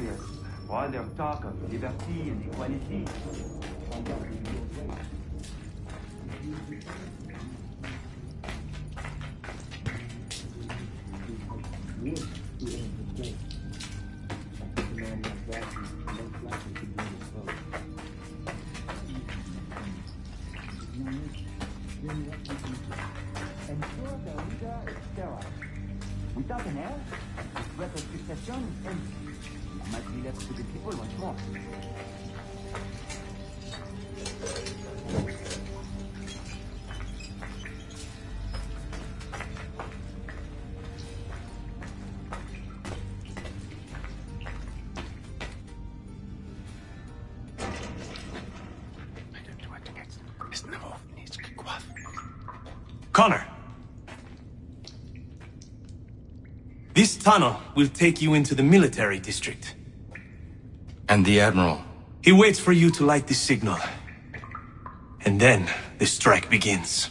patriots, while they talk of liberty and equality. Without an heir, the threat of succession is empty. It must be left to the people once more. Connor! This tunnel will take you into the military district. And the Admiral? He waits for you to light this signal. And then the strike begins.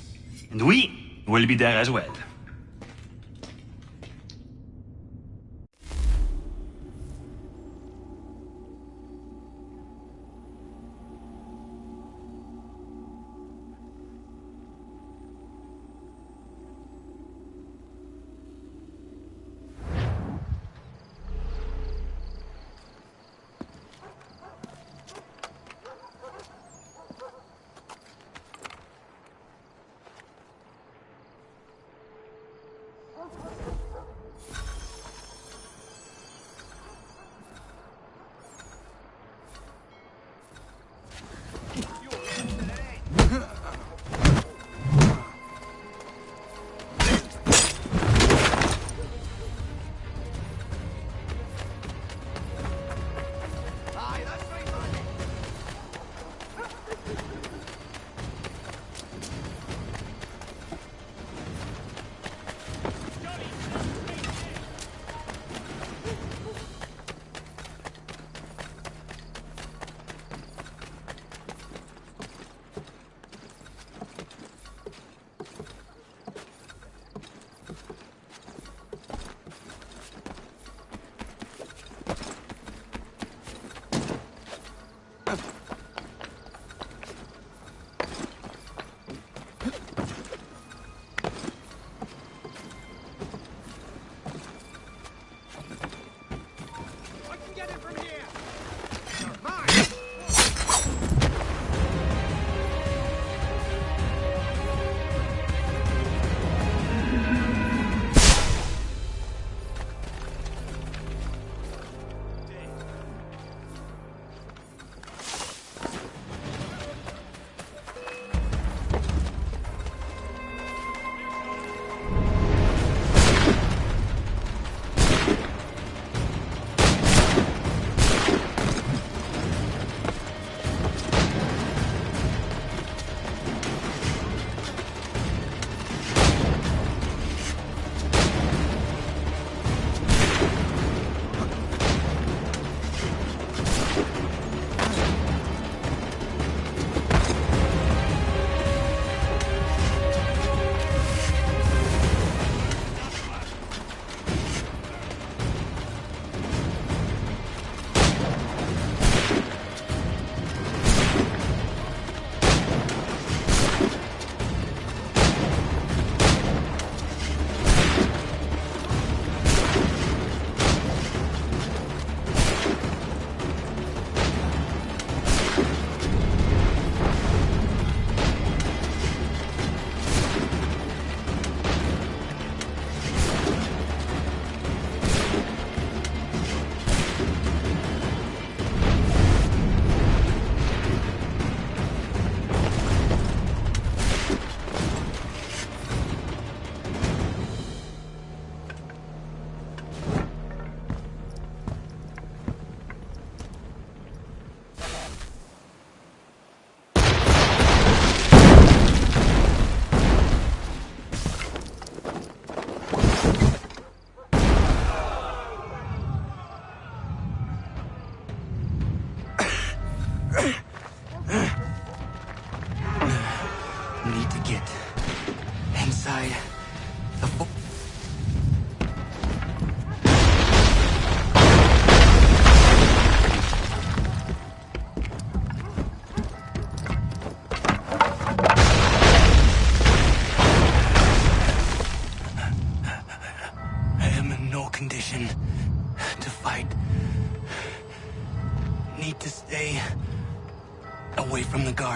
And we will be there as well.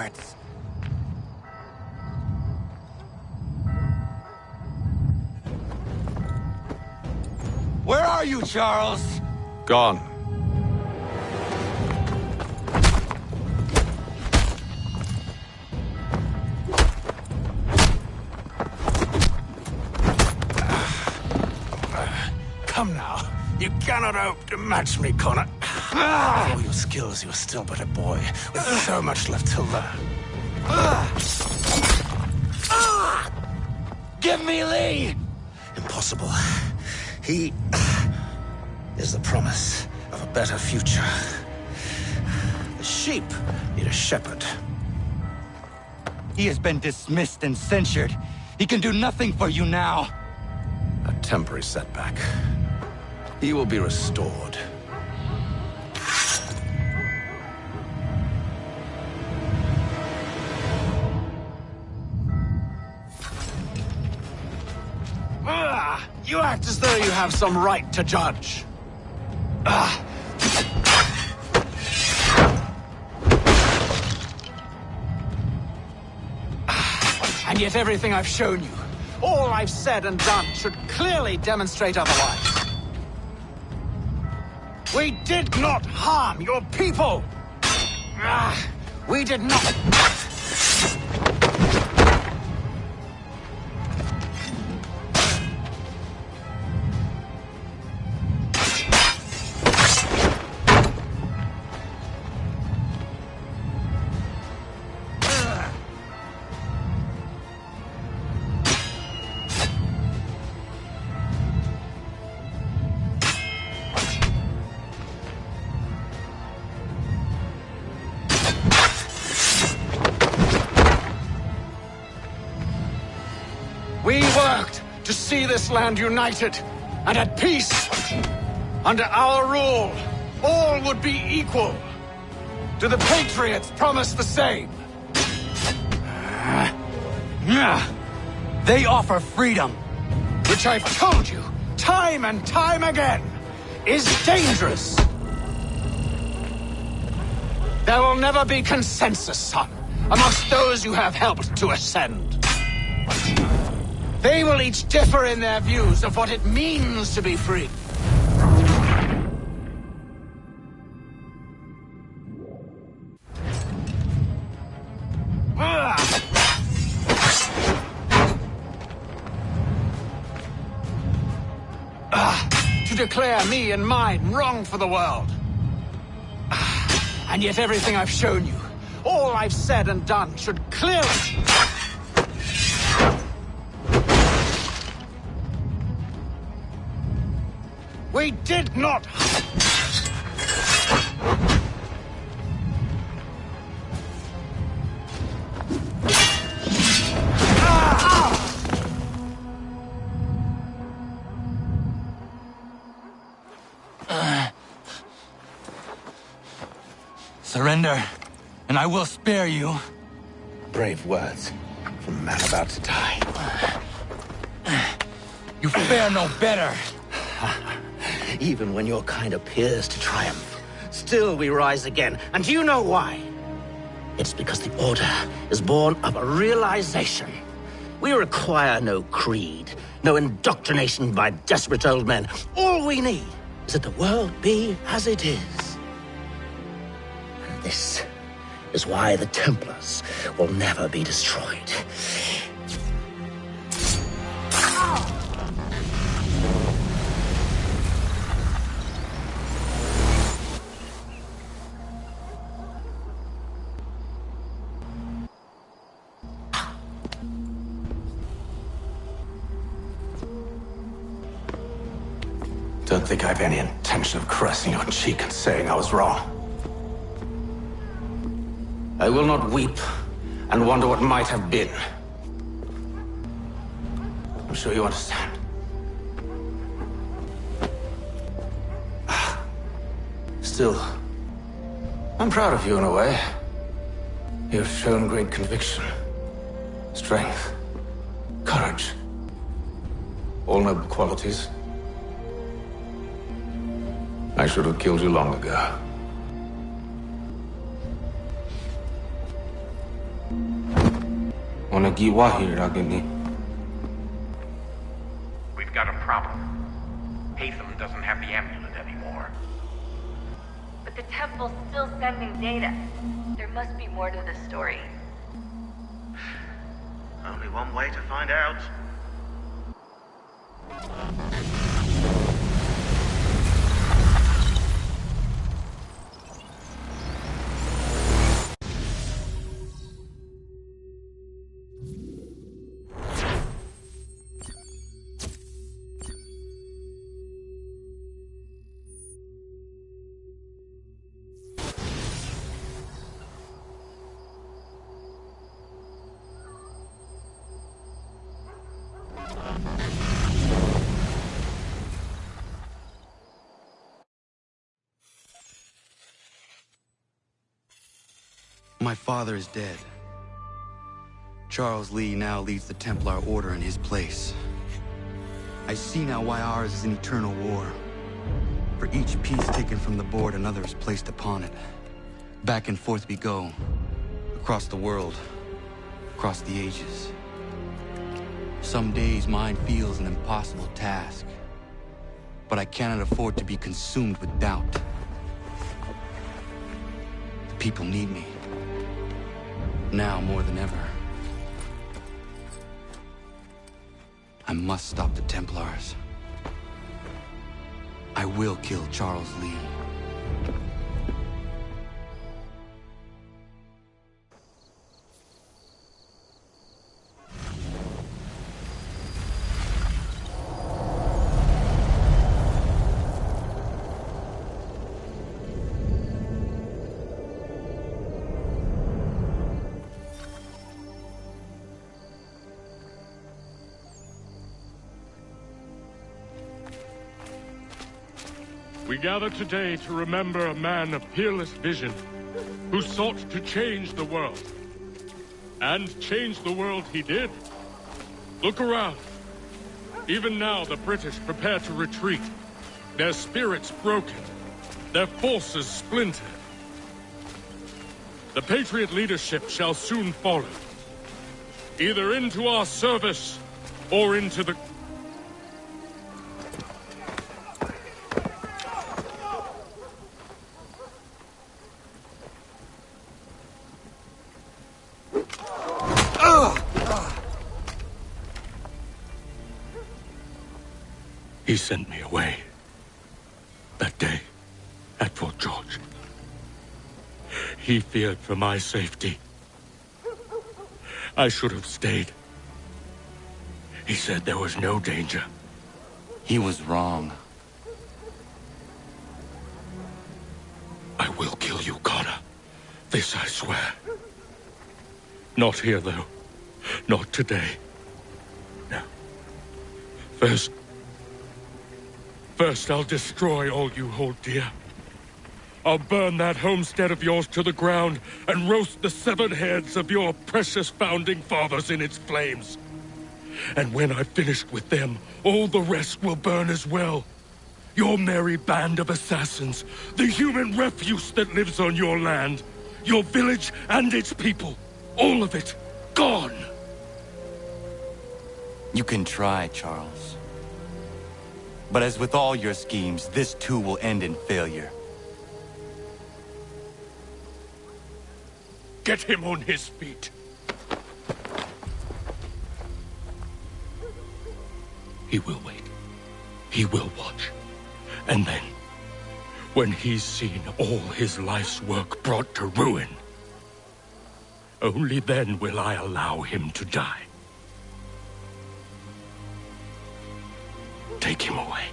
hearts. Where are you, Charles? Gone. Come now. You cannot hope to match me, Connor. With all your skills, you're still but a boy, with so much left to learn. Give me Lee! Impossible. He is the promise of a better future. The sheep need a shepherd. He has been dismissed and censured. He can do nothing for you now. A temporary setback. He will be restored. You act as though you have some right to judge. And yet everything I've shown you, all I've said and done, should clearly demonstrate otherwise. We did not harm your people! We did not... We worked to see this land united and at peace. Under our rule, all would be equal. Do the Patriots promise the same? They offer freedom, which I've told you time and time again is dangerous. There will never be consensus, son, amongst those you have helped to ascend. They will each differ in their views of what it means to be free. To declare me and mine wrong for the world. And yet everything I've shown you, all I've said and done, should clearly... We did not... Surrender, and I will spare you. Brave words from a man about to die. You fare no better. Even when your kind appears to triumph, still we rise again. And do you know why? It's because the Order is born of a realization. We require no creed, no indoctrination by desperate old men. All we need is that the world be as it is. And this is why the Templars will never be destroyed. Don't think I have any intention of caressing your cheek and saying I was wrong. I will not weep and wonder what might have been. I'm sure you understand. Still, I'm proud of you in a way. You have shown great conviction, strength, courage. All noble qualities. I should have killed you long ago. We've got a problem. Hatham doesn't have the amulet anymore. But the temple's still sending data. There must be more to this story. Only one way to find out. My father is dead. Charles Lee now leads the Templar Order in his place. I see now why ours is an eternal war. For each piece taken from the board, another is placed upon it. Back and forth we go. Across the world. Across the ages. Some days mine feels an impossible task. But I cannot afford to be consumed with doubt. The people need me. Now more than ever. I must stop the Templars. I will kill Charles Lee. We gather today to remember a man of peerless vision who sought to change the world. And change the world he did. Look around. Even now the British prepare to retreat. Their spirits broken. Their forces splintered. The Patriot leadership shall soon follow. Either into our service or into the... He sent me away. That day, at Fort George. He feared for my safety. I should have stayed. He said there was no danger. He was wrong. I will kill you, Connor. This I swear. Not here, though. Not today. No. First, I'll destroy all you hold dear. I'll burn that homestead of yours to the ground and roast the severed heads of your precious founding fathers in its flames. And when I've finished with them, all the rest will burn as well. Your merry band of assassins, the human refuse that lives on your land, your village and its people, all of it, gone. You can try, Charles. But as with all your schemes, this too will end in failure. Get him on his feet. He will wait. He will watch. And then, when he's seen all his life's work brought to ruin, only then will I allow him to die. Take him away.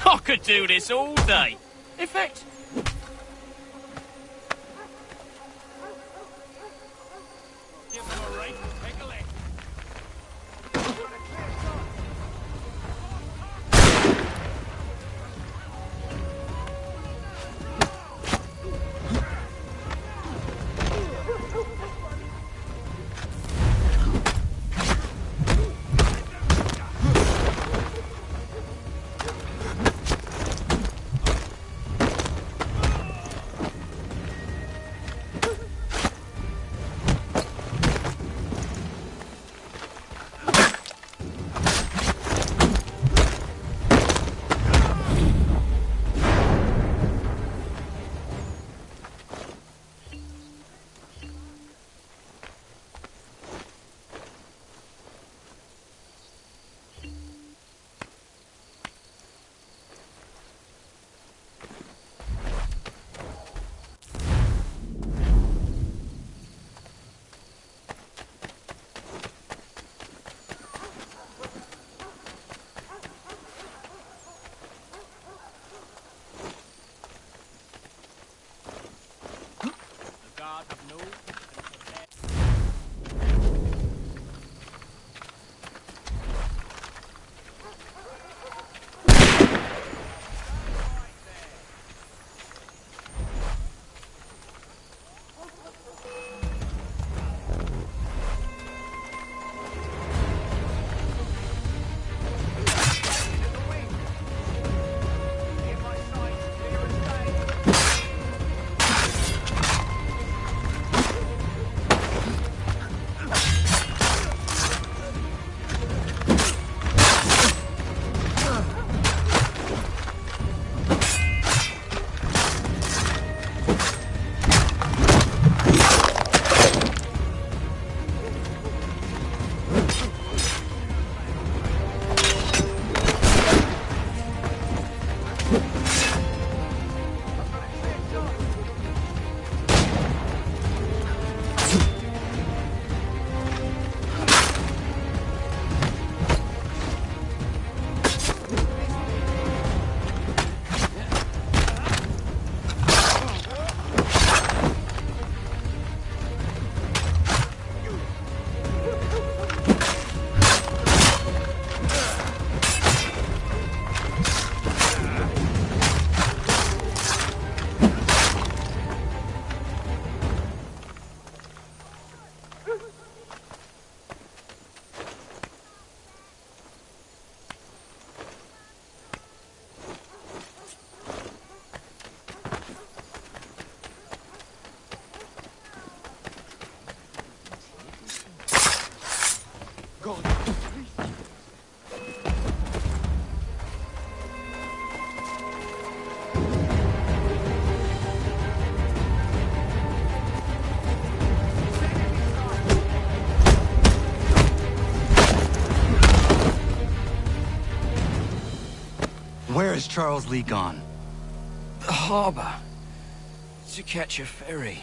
I could do this all day. In fact... Give him a right to take a leg. Where's Charles Lee gone? The harbor. To catch a ferry.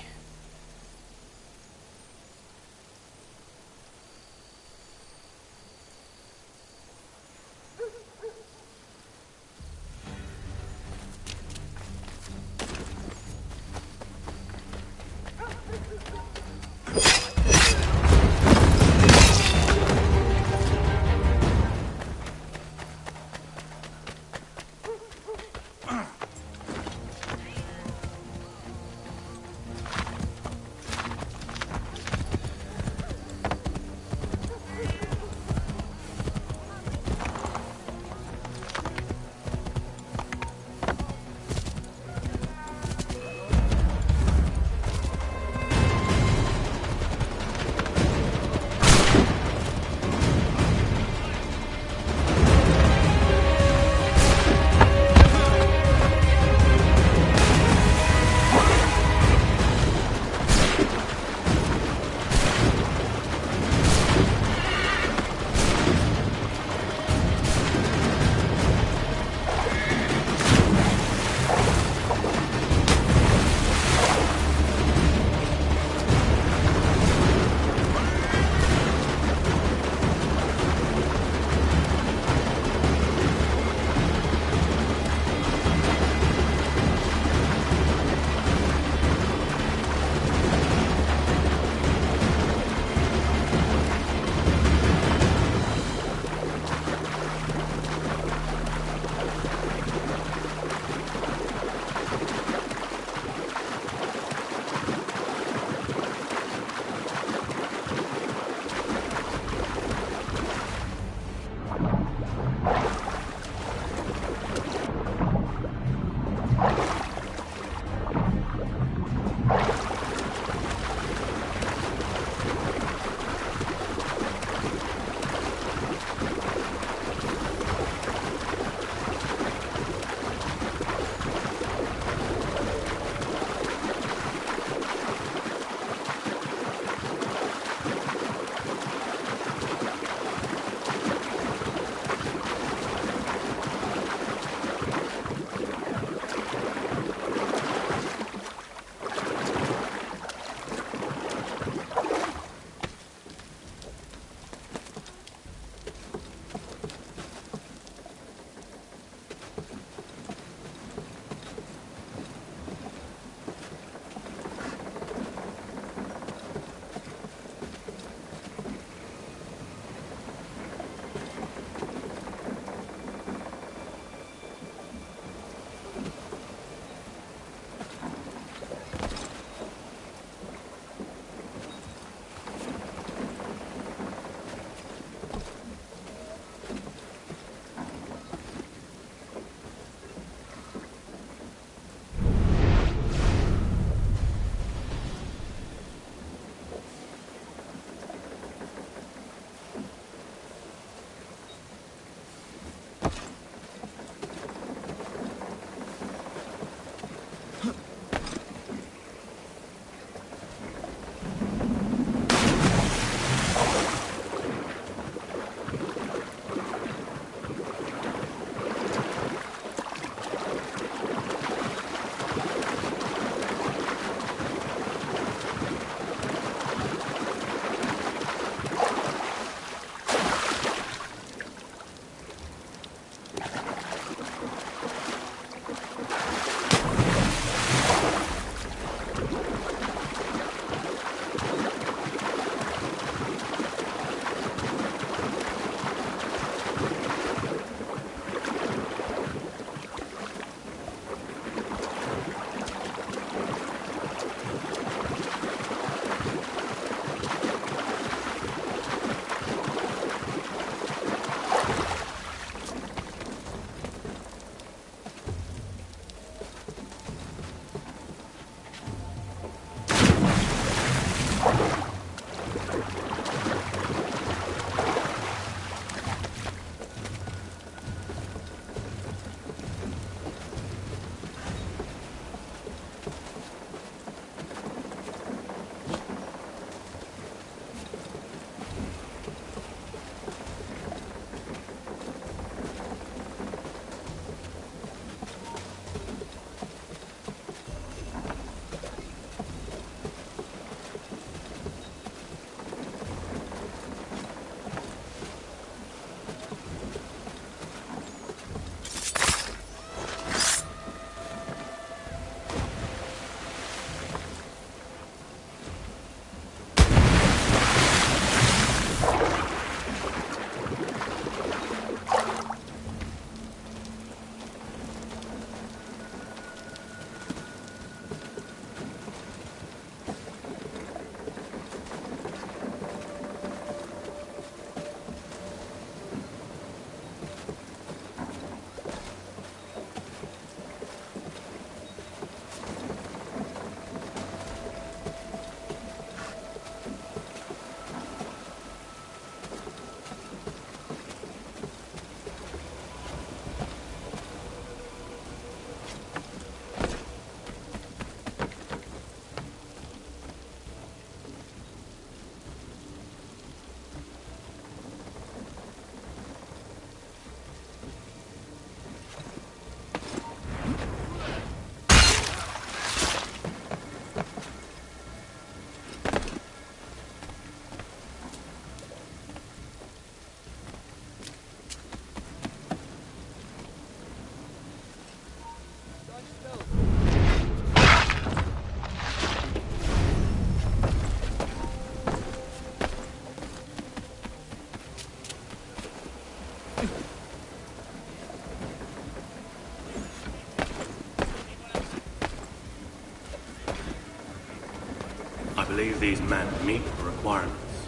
believe these men meet the requirements.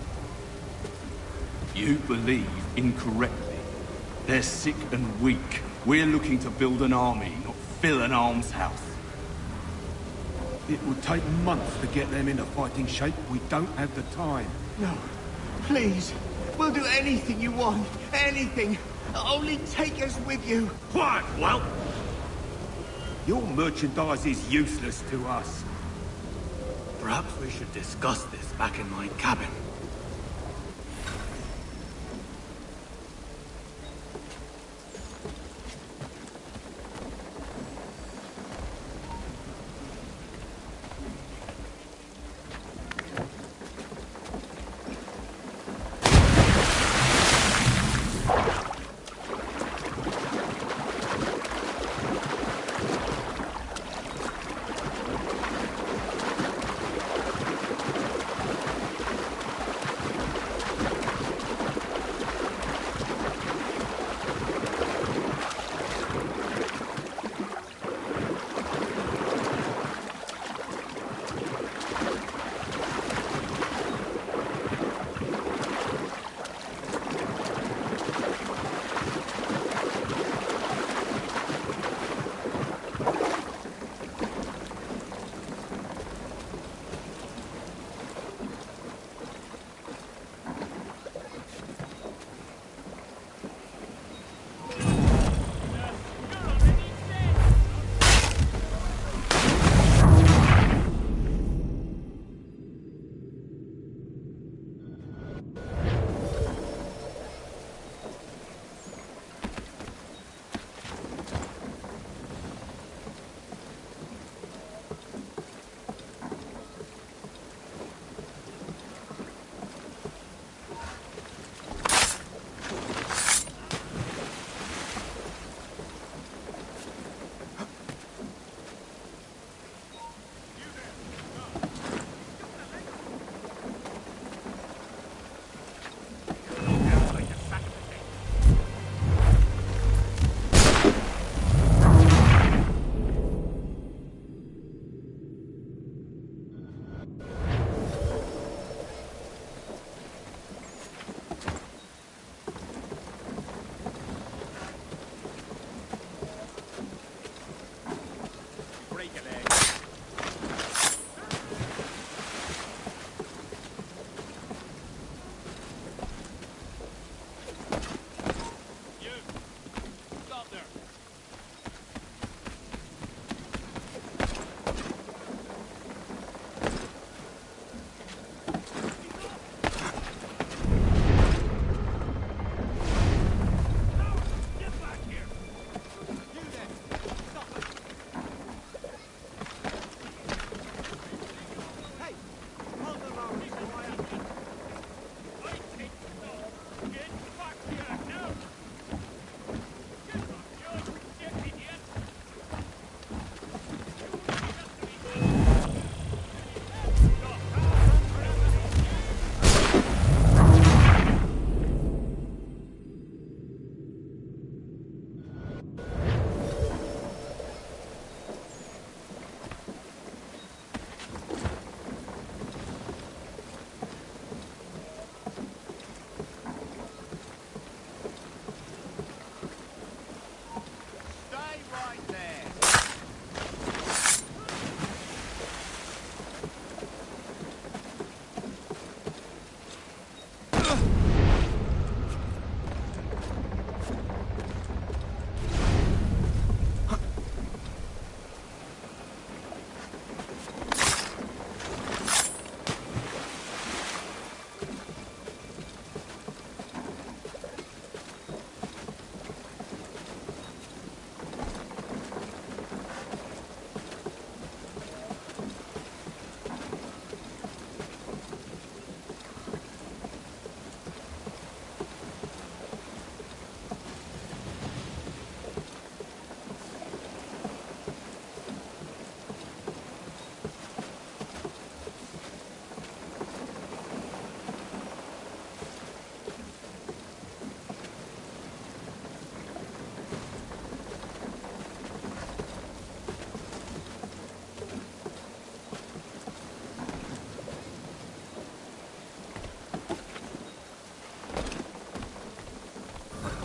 You believe incorrectly. They're sick and weak. We're looking to build an army, not fill an almshouse. It would take months to get them into fighting shape. We don't have the time. No. Please. We'll do anything you want. Anything. Only take us with you. Quiet, well. Your merchandise is useless to us. Perhaps we should discuss this back in my cabin.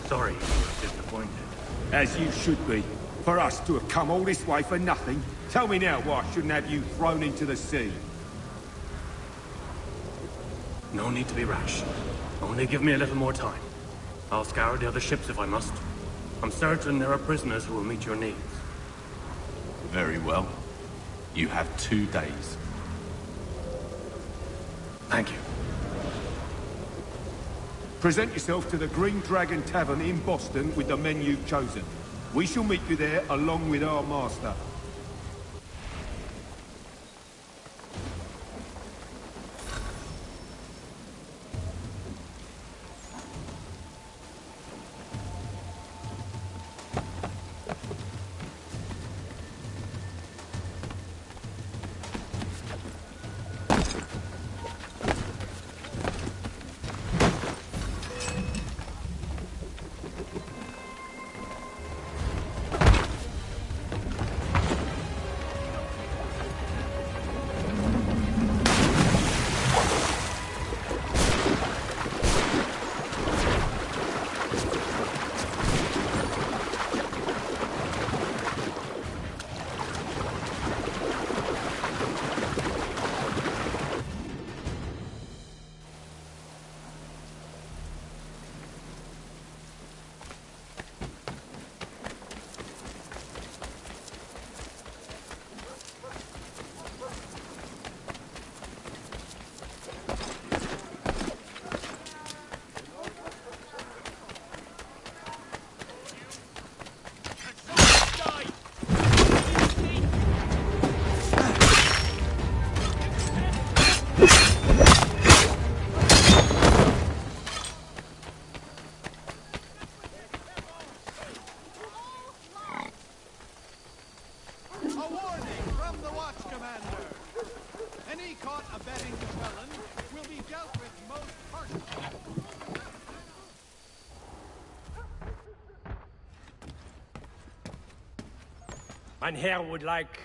Sorry, you were disappointed. As you should be. For us to have come all this way for nothing. Tell me now why I shouldn't have you thrown into the sea. No need to be rash. Only give me a little more time. I'll scour the other ships if I must. I'm certain there are prisoners who will meet your needs. Very well. You have 2 days. Thank you. Present yourself to the Green Dragon Tavern in Boston with the men you've chosen. We shall meet you there along with our master. Mein Herr would like...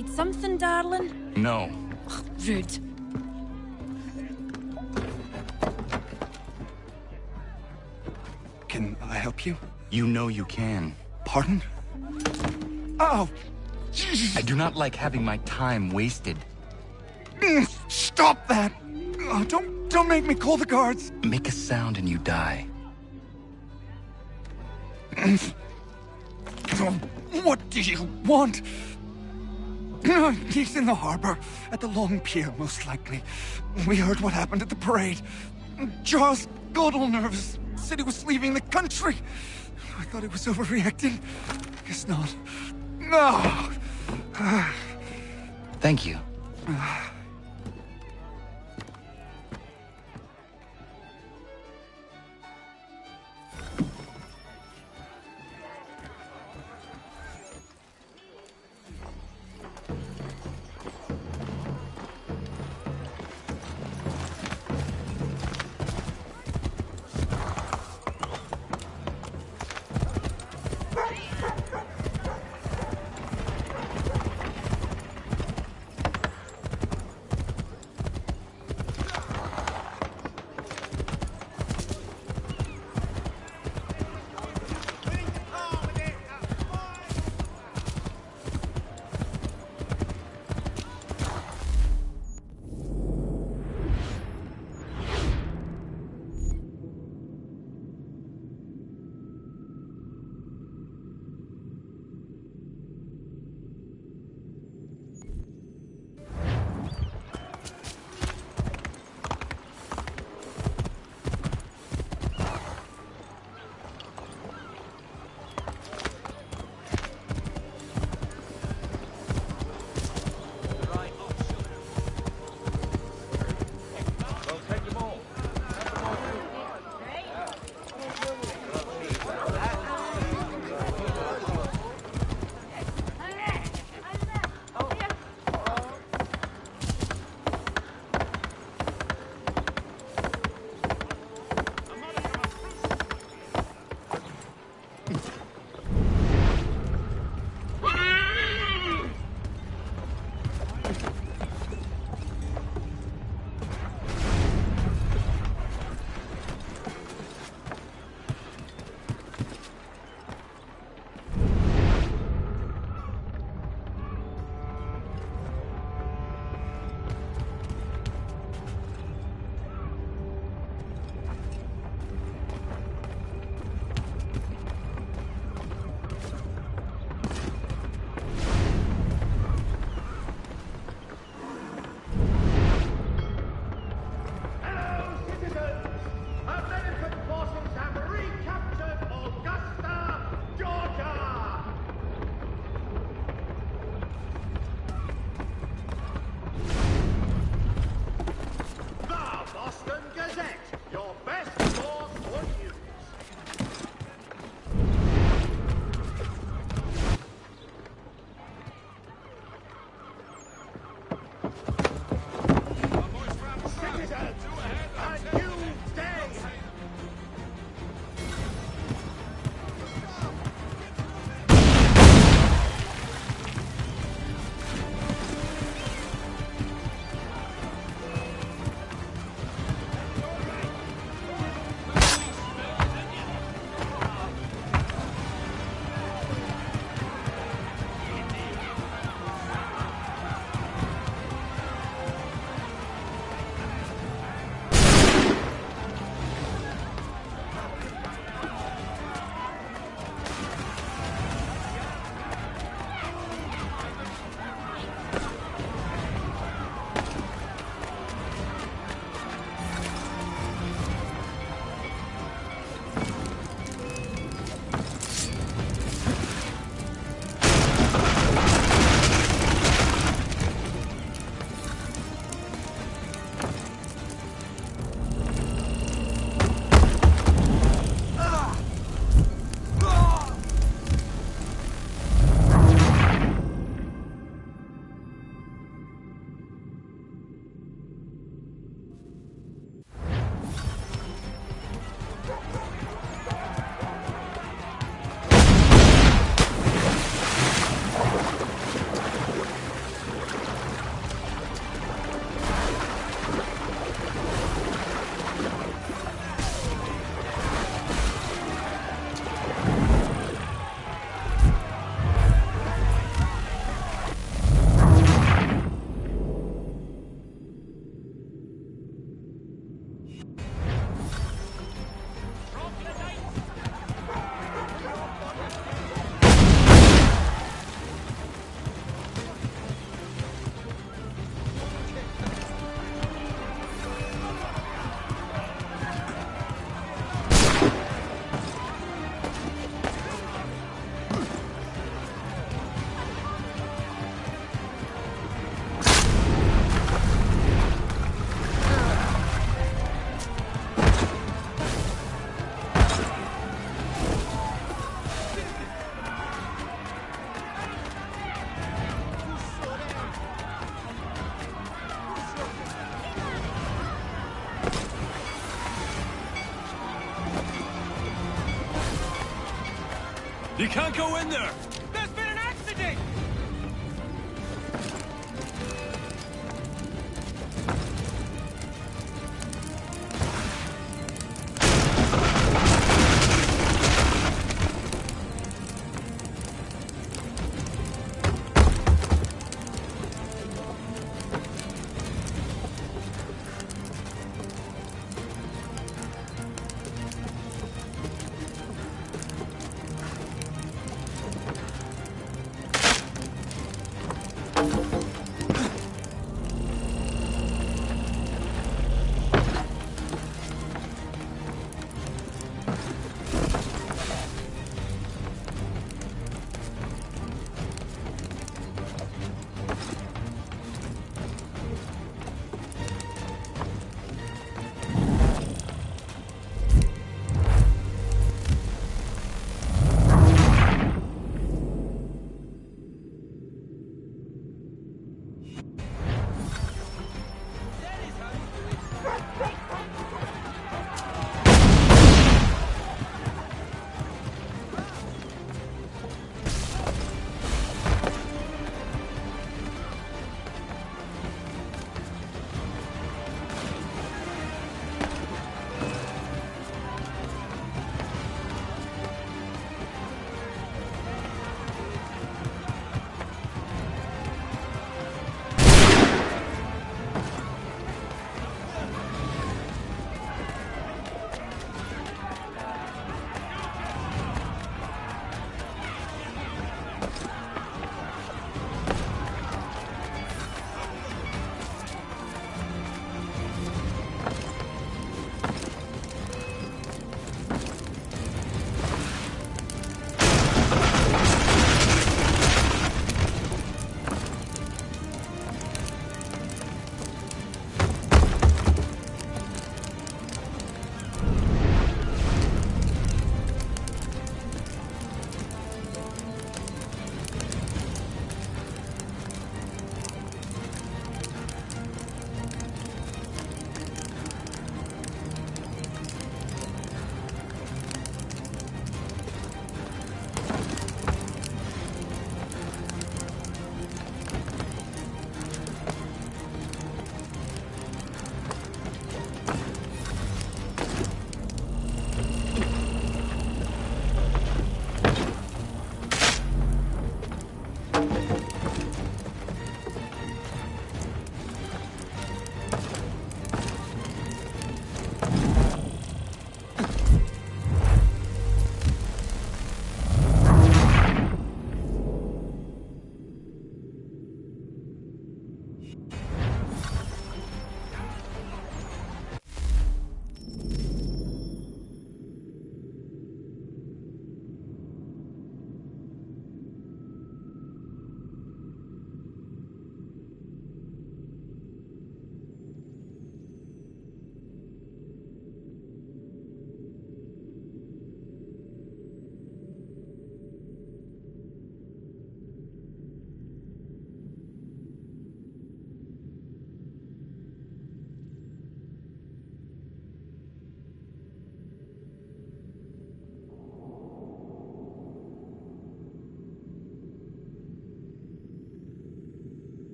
Need something, darling? No. Rude. Can I help you? You know you can. Pardon? Oh! I do not like having my time wasted. Stop that! Oh, don't make me call the guards! Make a sound and you die. What do you want? He's in the harbor, at the Long Pier, most likely. We heard what happened at the parade. Charles got all nervous, said he was leaving the country. I thought he was overreacting. Guess not. No! Thank you. You can't go in there! There's been an accident!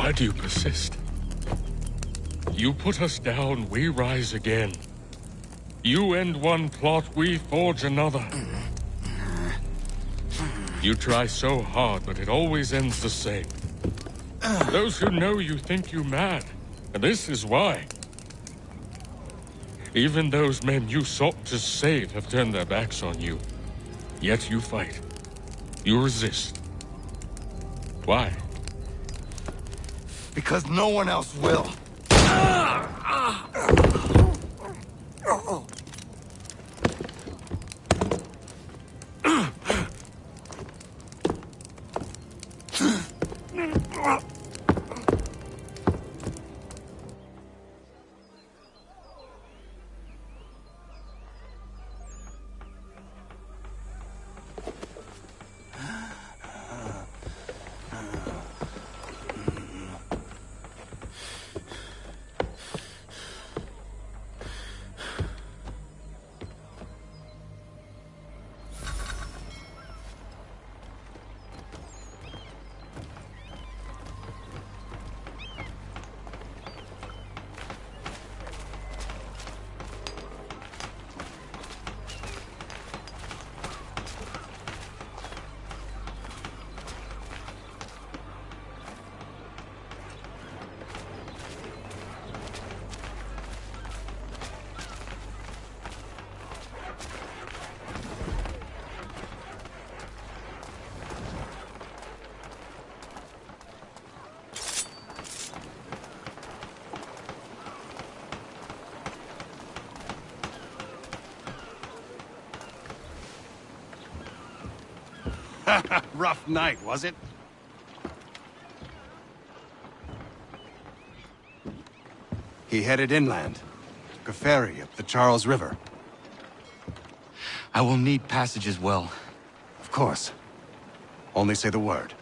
Why do you persist? You put us down, we rise again. You end one plot, we forge another. You try so hard, but it always ends the same. Those who know you think you mad, and this is why. Even those men you sought to save have turned their backs on you. Yet you fight. You resist. Why? Because no one else will. Rough night, was it? He headed inland. Took a ferry up the Charles River. I will need passage as well. Of course. Only say the word.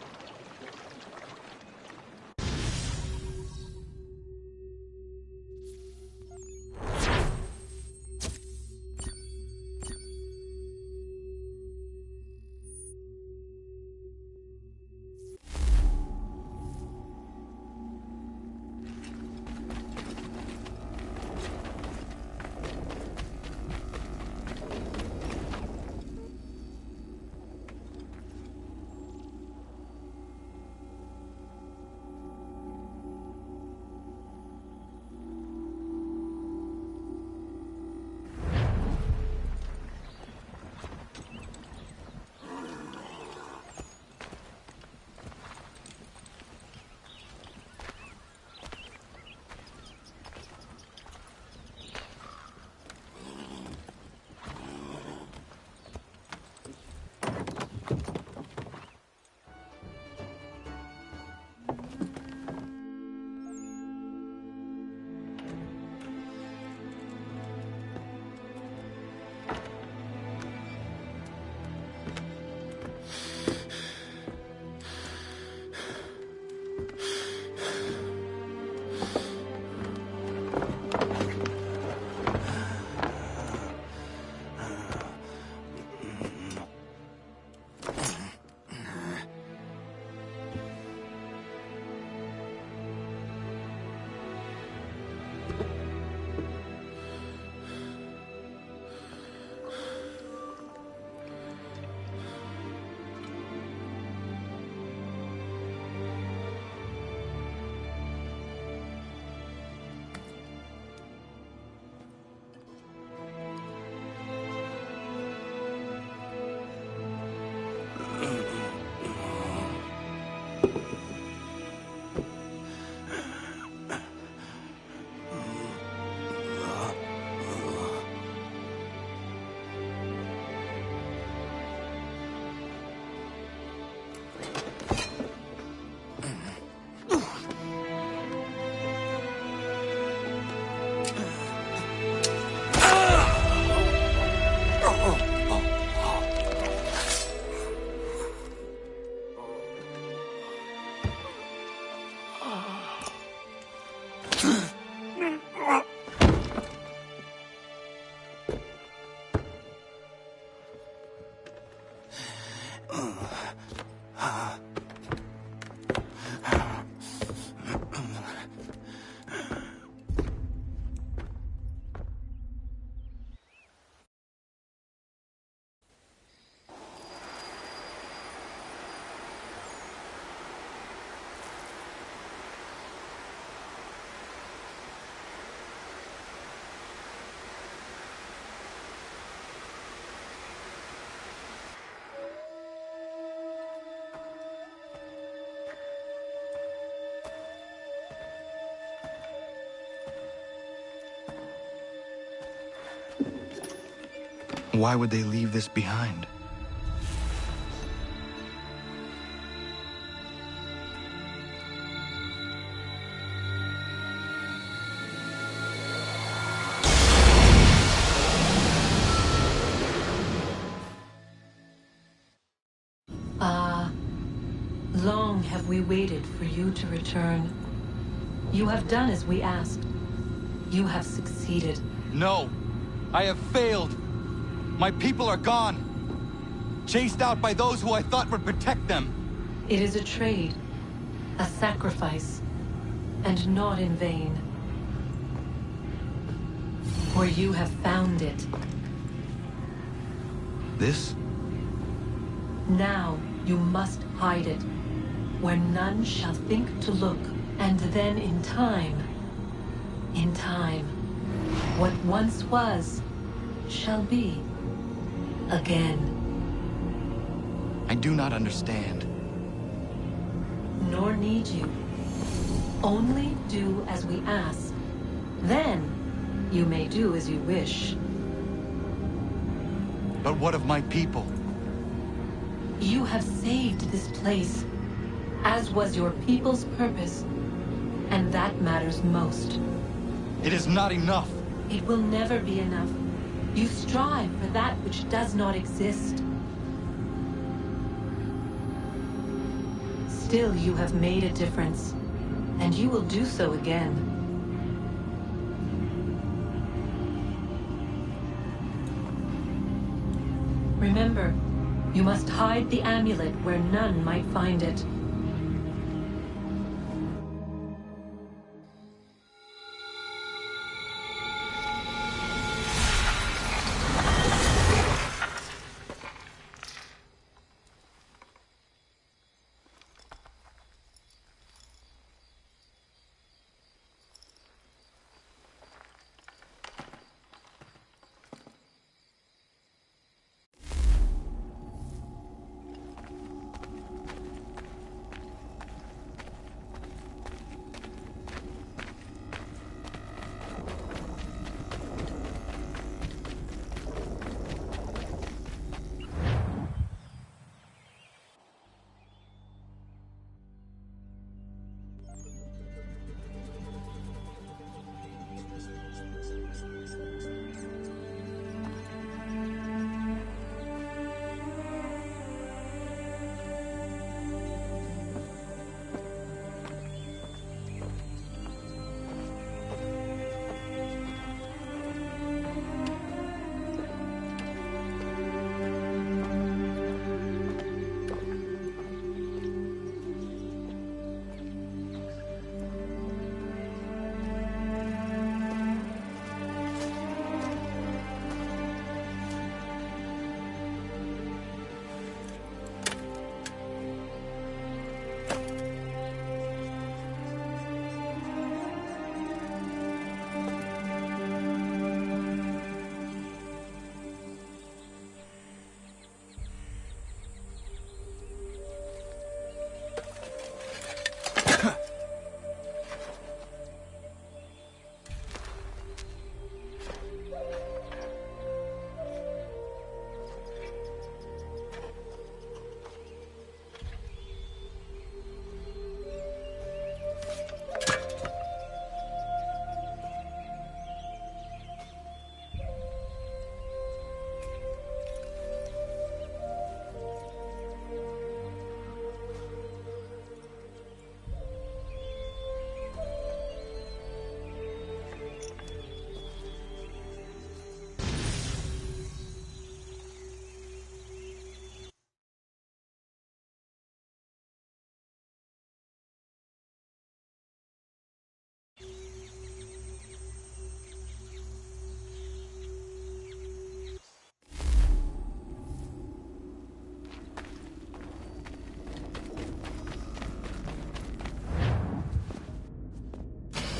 Why would they leave this behind? Long have we waited for you to return. You have done as we asked. You have succeeded. No! I have failed! My people are gone! Chased out by those who I thought would protect them! It is a trade, a sacrifice, and not in vain. For you have found it. This? Now you must hide it, where none shall think to look, and then in time, what once was, shall be again. I do not understand. Nor need you. Only do as we ask. Then, you may do as you wish. But what of my people? You have saved this place, as was your people's purpose, and that matters most. It is not enough. It will never be enough. You strive for that which does not exist. Still, you have made a difference, and you will do so again. Remember, you must hide the amulet where none might find it.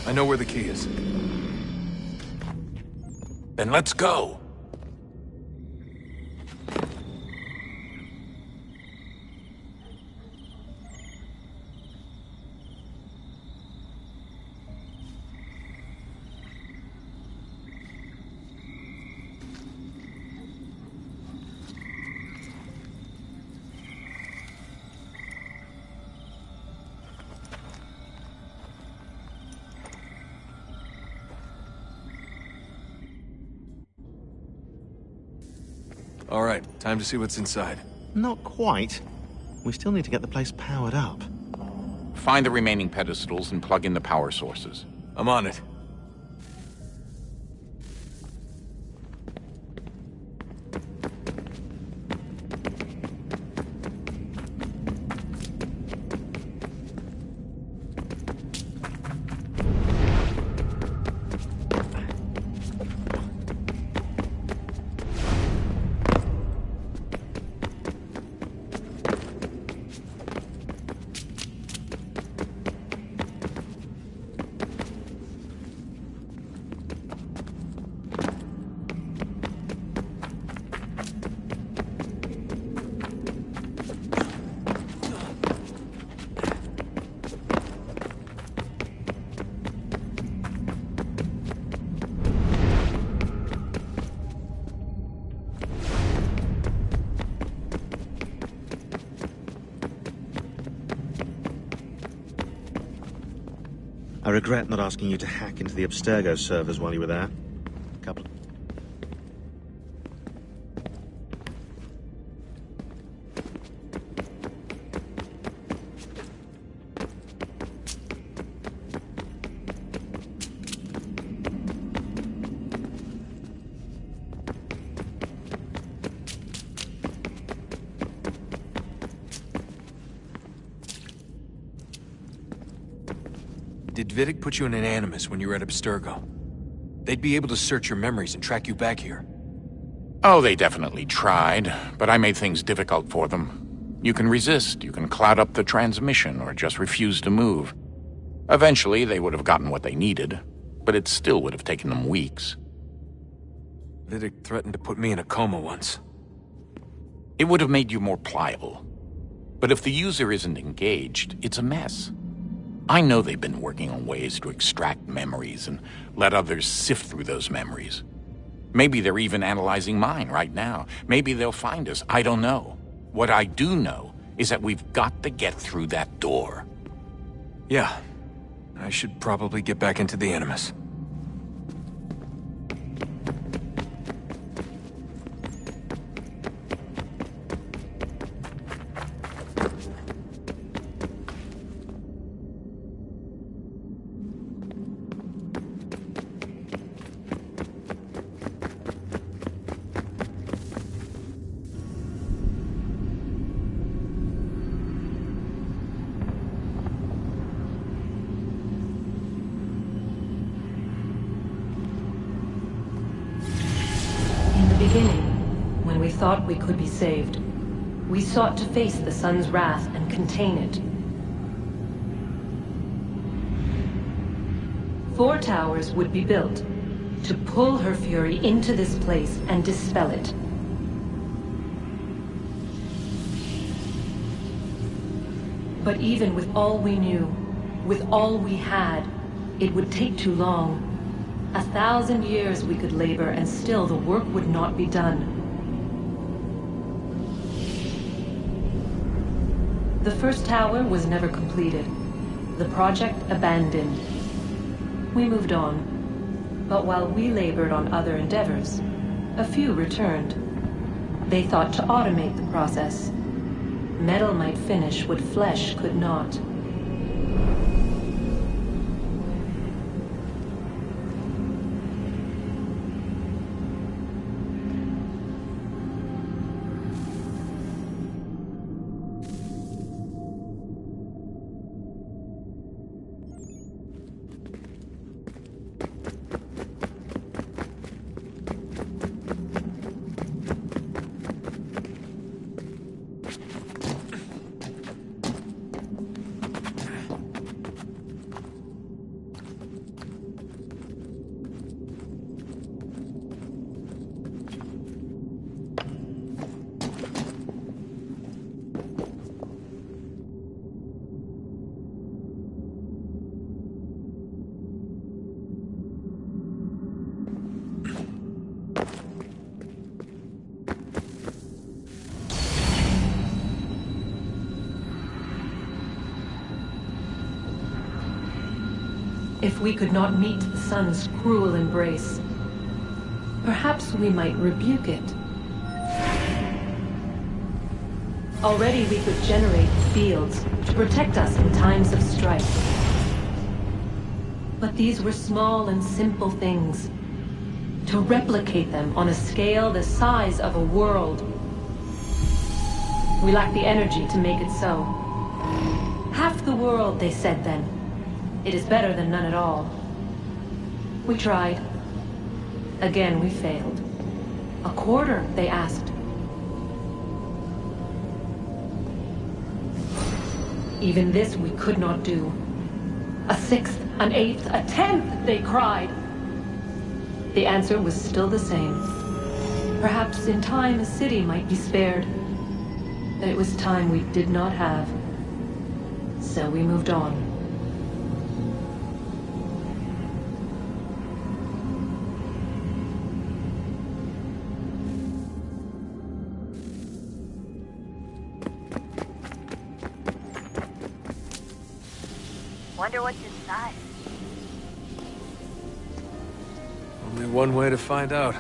I know where the key is. Then let's go! All right, time to see what's inside. Not quite. We still need to get the place powered up. Find the remaining pedestals and plug in the power sources. I'm on it. I regret not asking you to hack into the Abstergo servers while you were there. Did Vidic put you in an animus when you were at Abstergo? They'd be able to search your memories and track you back here. Oh, they definitely tried, but I made things difficult for them. You can resist, you can cloud up the transmission, or just refuse to move. Eventually, they would have gotten what they needed, but it still would have taken them weeks. Vidic threatened to put me in a coma once. It would have made you more pliable. But if the user isn't engaged, it's a mess. I know they've been working on ways to extract memories and let others sift through those memories. Maybe they're even analyzing mine right now. Maybe they'll find us. I don't know. What I do know is that we've got to get through that door. Yeah. I should probably get back into the animus. When we thought we could be saved, we sought to face the sun's wrath and contain it. 4 towers would be built to pull her fury into this place and dispel it. But even with all we knew, with all we had, it would take too long. 1,000 years we could labor and still the work would not be done. The first tower was never completed. The project abandoned. We moved on. But while we labored on other endeavors, a few returned. They thought to automate the process. Metal might finish what flesh could not. If we could not meet the sun's cruel embrace, perhaps we might rebuke it. Already we could generate fields to protect us in times of strife. But these were small and simple things. To replicate them on a scale the size of a world. We lack the energy to make it so. Half the world, they said then. It is better than none at all. We tried. Again, we failed. A quarter, they asked. Even this we could not do. A sixth, an eighth, a tenth, they cried. The answer was still the same. Perhaps in time a city might be spared. But it was time we did not have. So we moved on. Wonder what's inside. Only one way to find out.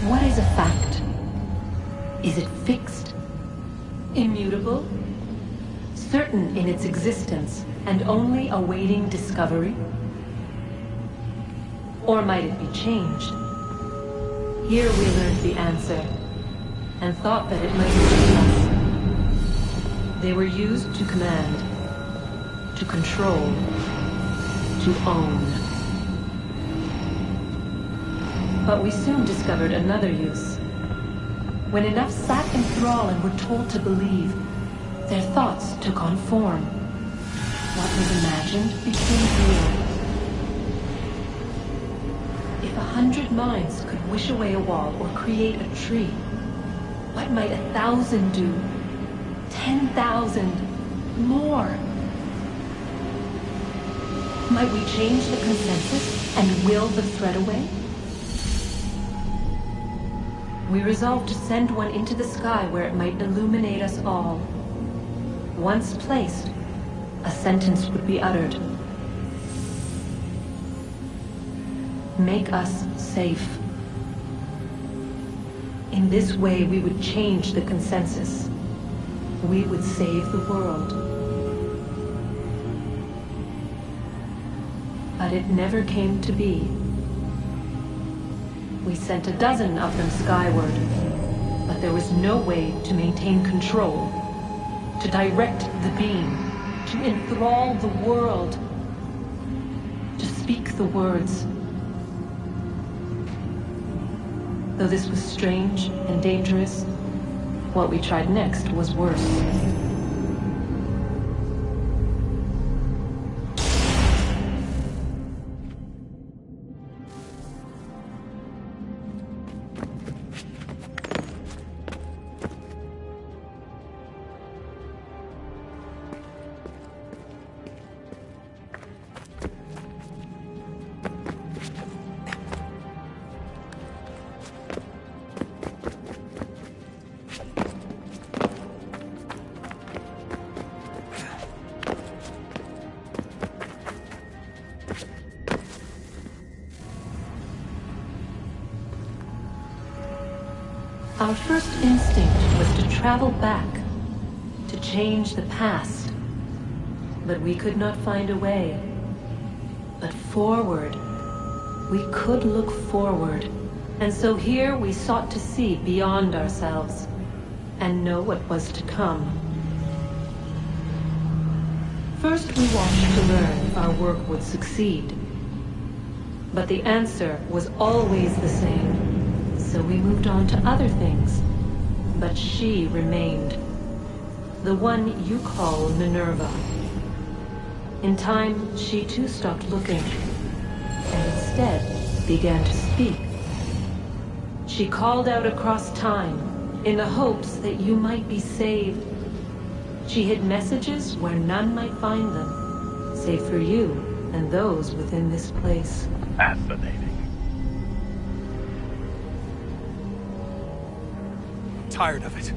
What is a fact? Is it fixed? Immutable? Certain in its existence and only awaiting discovery? Or might it be changed? Here we learned the answer, and thought that it might be us. They were used to command, to control, to own. But we soon discovered another use. When enough sat in thrall and were told to believe, Their thoughts took on form. What was imagined became real. If 100 minds could wish away a wall or create a tree, what might 1,000 do? 10,000? More? Might we change the consensus and will the threat away? We resolved to send one into the sky where it might illuminate us all. Once placed, a sentence would be uttered. Make us safe. In this way, we would change the consensus. We would save the world. But it never came to be. We sent a dozen of them skyward, but there was no way to maintain control, to direct the beam, to enthrall the world, to speak the words. Though this was strange and dangerous, what we tried next was worse. Our first instinct was to travel back, to change the past. But we could not find a way. But forward, we could look forward. And so here we sought to see beyond ourselves, and know what was to come. First we watched to learn if our work would succeed. But the answer was always the same. So we moved on to other things. But she remained. The one you call Minerva. In time, she too stopped looking, and instead began to speak. She called out across time, in the hopes that you might be saved. She hid messages where none might find them, save for you and those within this place. Fascinating. Tired of it.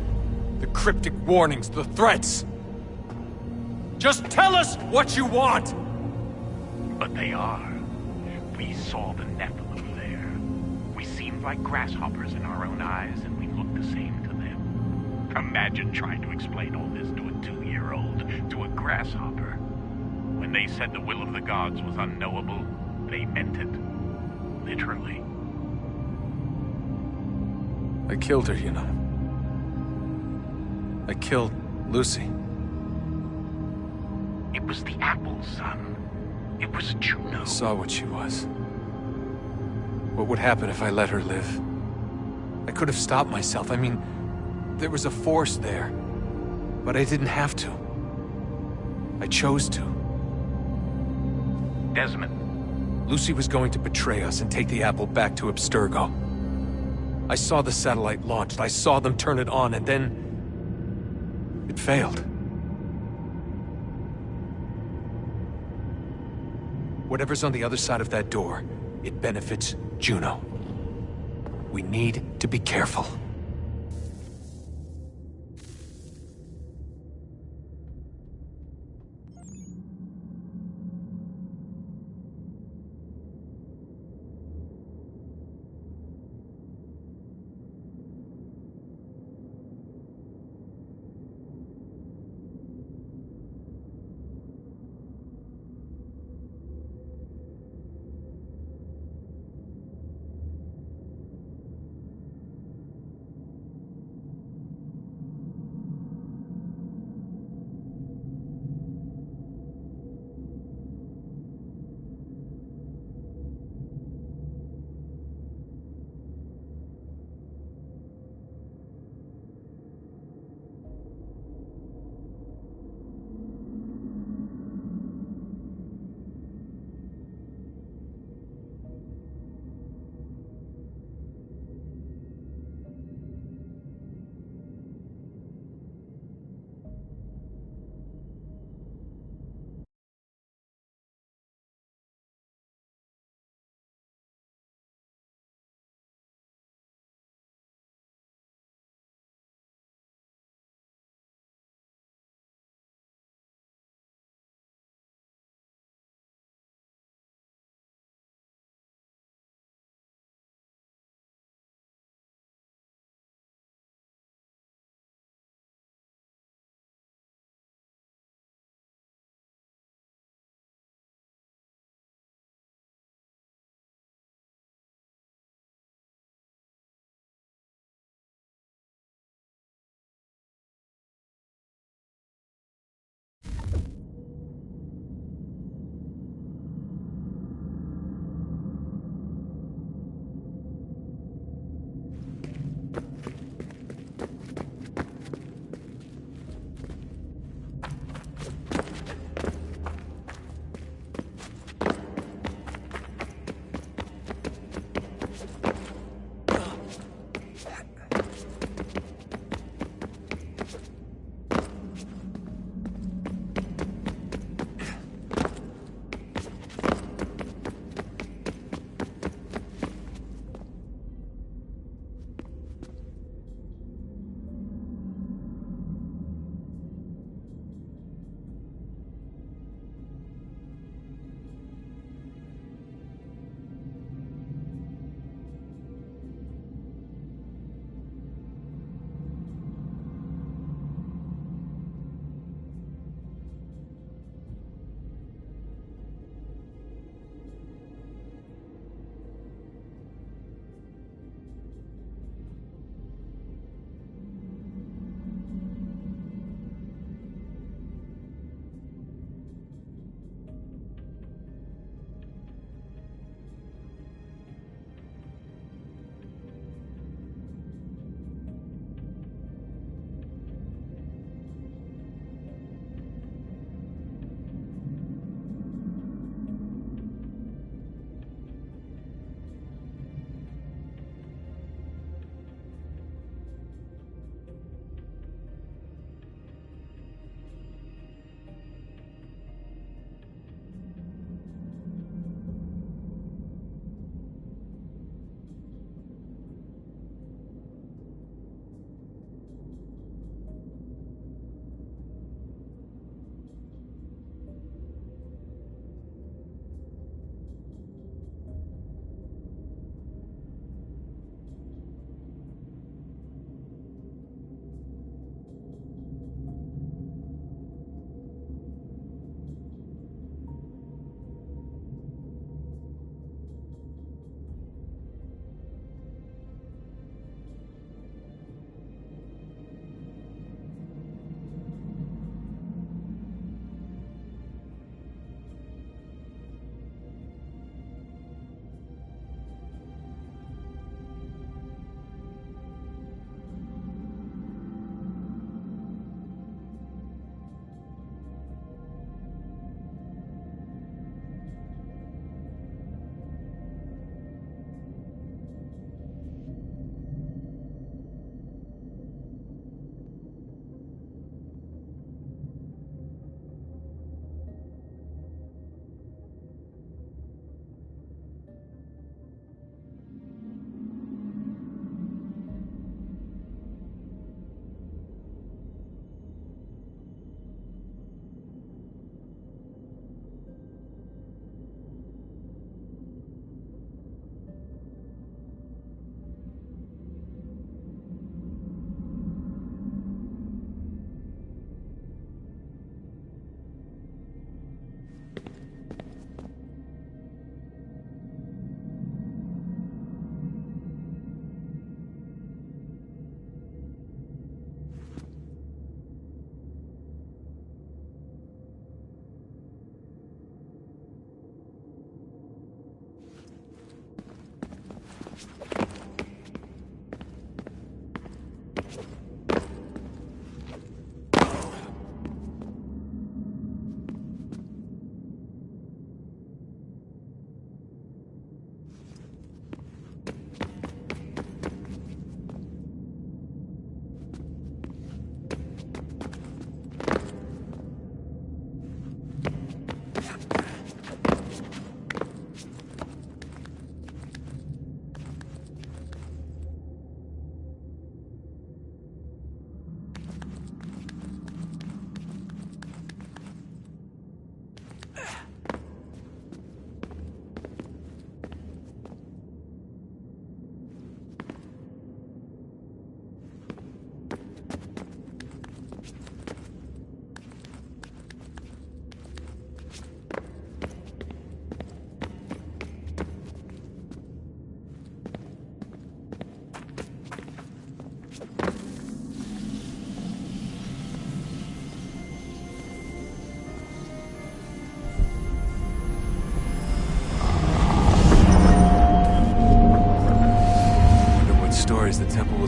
The cryptic warnings, the threats. Just tell us what you want! But they are. We saw the Nephilim there. We seemed like grasshoppers in our own eyes, and we looked the same to them. Imagine trying to explain all this to a 2-year-old, to a grasshopper. When they said the will of the gods was unknowable, they meant it. Literally. I killed her, you know. I killed Lucy. It was the apple, son. It was Juno. I saw what she was. What would happen if I let her live? I could have stopped myself. I mean, there was a force there. But I didn't have to. I chose to. Desmond. Lucy was going to betray us and take the apple back to Abstergo. I saw the satellite launched. I saw them turn it on, and then it failed. Whatever's on the other side of that door, it benefits Juno. We need to be careful.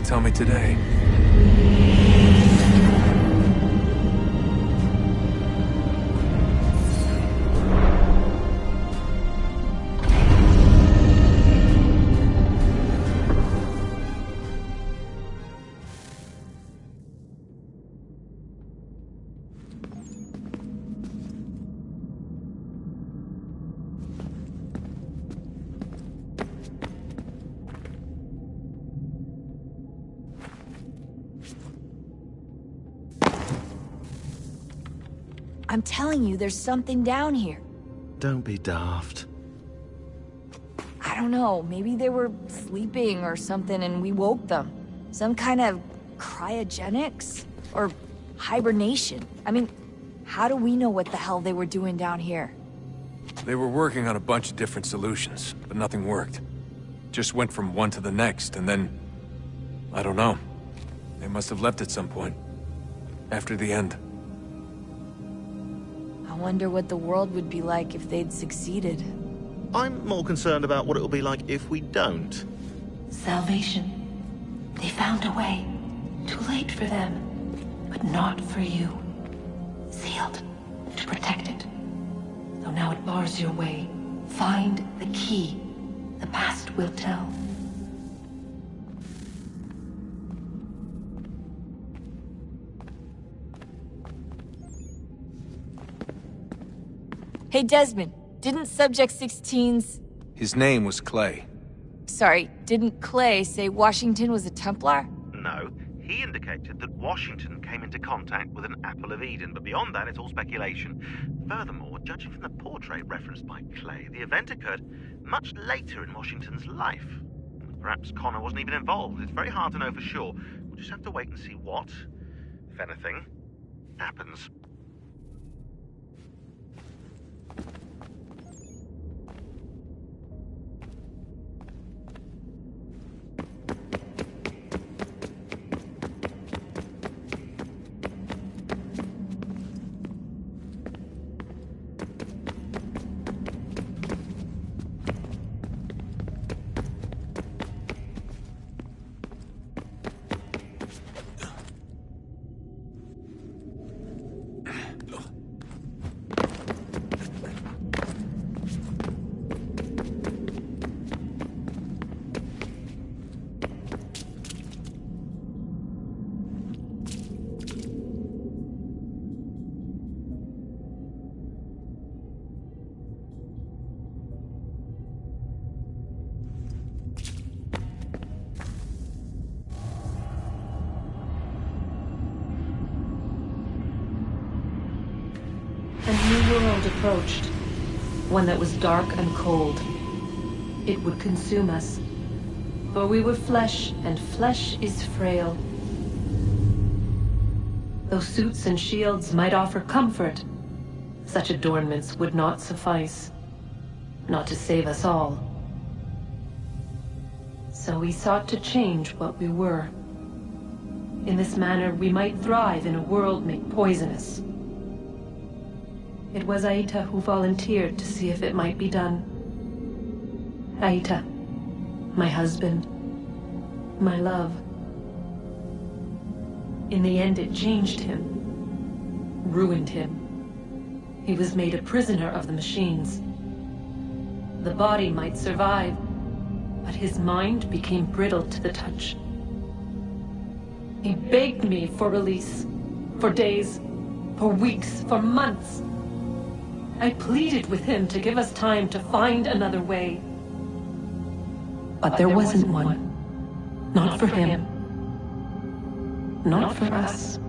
Don't tell me today. I'm telling you, there's something down here. Don't be daft. I don't know, maybe they were sleeping or something and we woke them. Some kind of cryogenics? Or hibernation? I mean, how do we know what the hell they were doing down here? They were working on a bunch of different solutions, but nothing worked. Just went from one to the next, and then... I don't know. They must have left at some point. After the end. I wonder what the world would be like if they'd succeeded. I'm more concerned about what it'll be like if we don't. Salvation. They found a way. Too late for them, but not for you. Sealed to protect it. Though now it bars your way. Find the key. The past will tell. Hey Desmond, didn't Subject 16's... His name was Clay. Sorry, didn't Clay say Washington was a Templar? No, he indicated that Washington came into contact with an Apple of Eden, but beyond that, it's all speculation. Furthermore, judging from the portrait referenced by Clay, the event occurred much later in Washington's life. Perhaps Connor wasn't even involved. It's very hard to know for sure. We'll just have to wait and see what, if anything, happens. World approached, one that was dark and cold. It would consume us, for we were flesh, and flesh is frail. Though suits and shields might offer comfort, such adornments would not suffice, not to save us all. So we sought to change what we were. In this manner, we might thrive in a world made poisonous. It was Aita who volunteered to see if it might be done. Aita, my husband, my love. In the end, it changed him, ruined him. He was made a prisoner of the machines. The body might survive, but his mind became brittle to the touch. He begged me for release, for days, for weeks, for months. I pleaded with him to give us time to find another way. But there wasn't one. Not for him. Not for us.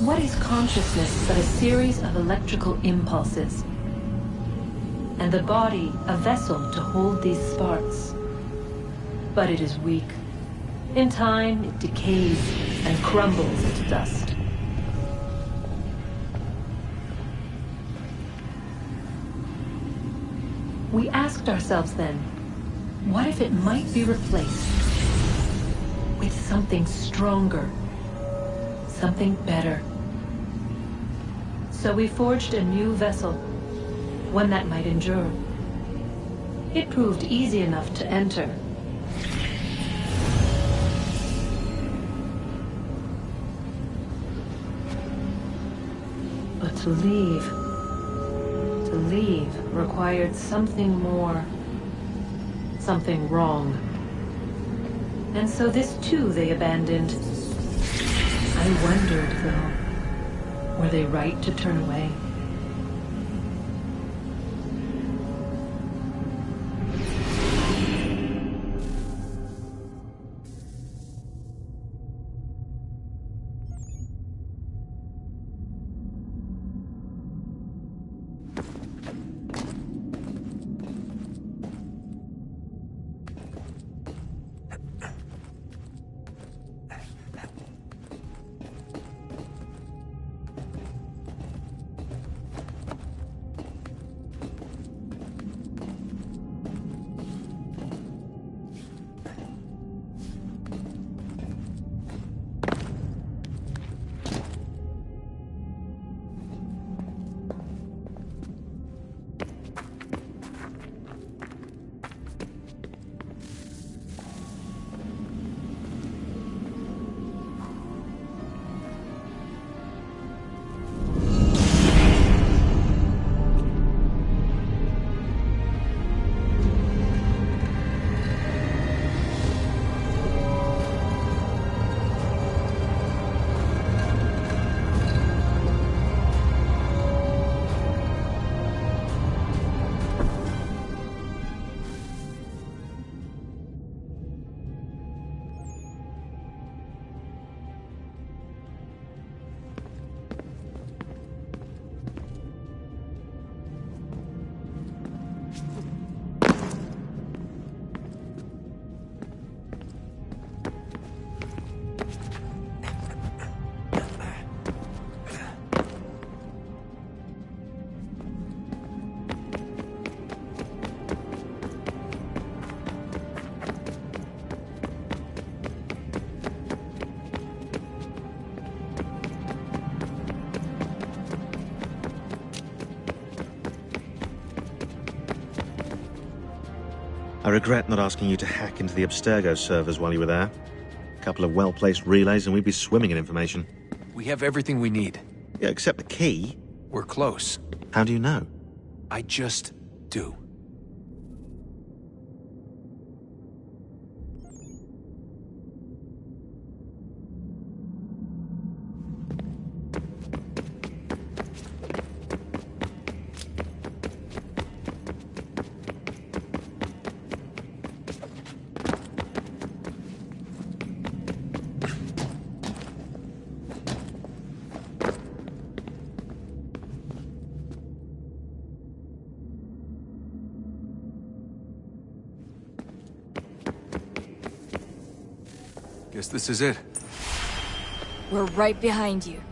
What is consciousness but a series of electrical impulses? And the body a vessel to hold these sparks. But it is weak. In time, it decays and crumbles into dust. We asked ourselves then, what if it might be replaced with something stronger, something better? So we forged a new vessel, one that might endure. It proved easy enough to enter. But to leave required something more, something wrong. And so this too they abandoned. I wondered, though, were they right to turn away? I regret not asking you to hack into the Abstergo servers while you were there. A couple of well-placed relays and we'd be swimming in information. We have everything we need. Yeah, except the key. We're close. How do you know? I just do. Guess this is it. We're right behind you.